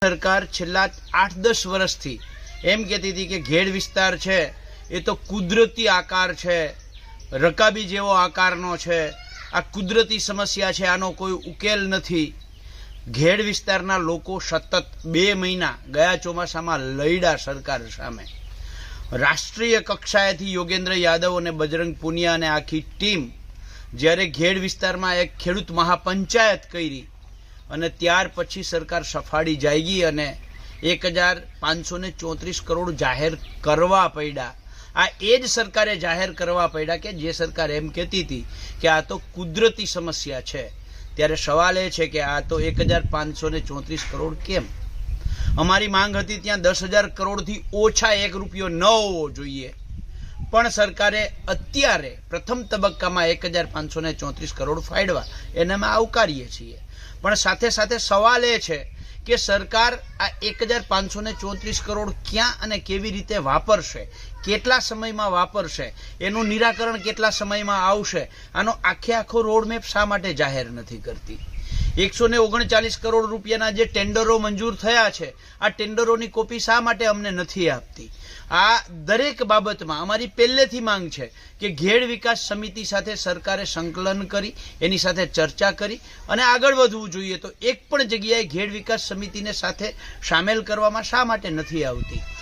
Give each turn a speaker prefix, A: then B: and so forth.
A: સરકાર છેલ્લા 8-10 વર્ષથી એમ કહેતી હતી કે ઘેડ વિસ્તાર છે એ તો કુદરતી આકાર છે, રકાબી જેવો આકારનો છે, આ કુદરતી સમસ્યા છે, આનો કોઈ ઉકેલ નથી. ઘેડ વિસ્તારના લોકો સતત 2 મહિના ગયા ચોમાસામાં લડ્યા સરકાર સામે. રાષ્ટ્રીય કક્ષાએથી યોગેન્દ્ર યાદવ અને બજરંગ પુનિયા અને આખી ટીમ જ્યારે ઘેડ વિસ્તારમાં એક ખેડૂત મહાપંચાયત કરી અને ત્યાર પછી સરકાર સફાળી જાગી અને 1534 કરોડ જાહેર કરવા પડ્યા. આ એ જ સરકારે જાહેર કરવા પડ્યા કે જે સરકાર એમ કહેતી હતી કે આ તો કુદરતી સમસ્યા છે. ત્યારે સવાલ એ છે કે આ તો 1534 કરોડ કેમ? અમારી માંગ હતી ત્યાં 10,000 કરોડથી ઓછા 1 રૂપિયો ન હોવો જોઈએ, પણ સરકારે અત્યારે પ્રથમ તબક્કામાં 1534 કરોડ ફાળવા એને અમે આવકારીએ છીએ. પણ સાથે સાથે સવાલ એ છે કે સરકાર આ 1534 કરોડ ક્યાં અને કેવી રીતે વાપરશે, કેટલા સમયમાં વાપરશે, એનું નિરાકરણ કેટલા સમયમાં આવશે, આનો આખો રોડમેપ શા માટે જાહેર નથી કરતી? 139 કરોડ રૂપિયાના જે ટેન્ડરો મંજૂર થયા છે, આ ટેન્ડરોની કોપી શા માટે અમને નથી આપતી? આ દરેક બાબતમાં અમારી પહેલેથી માંગ છે કે ઘેડ વિકાસ સમિતિ સાથે સરકારે સંકલન કરી એની સાથે ચર્ચા કરી અને આગળ વધવું જોઈએ. તો એક પણ જગ્યાએ ઘેડ વિકાસ સમિતિને સાથે સામેલ કરવામાં શા માટે નથી આવતી?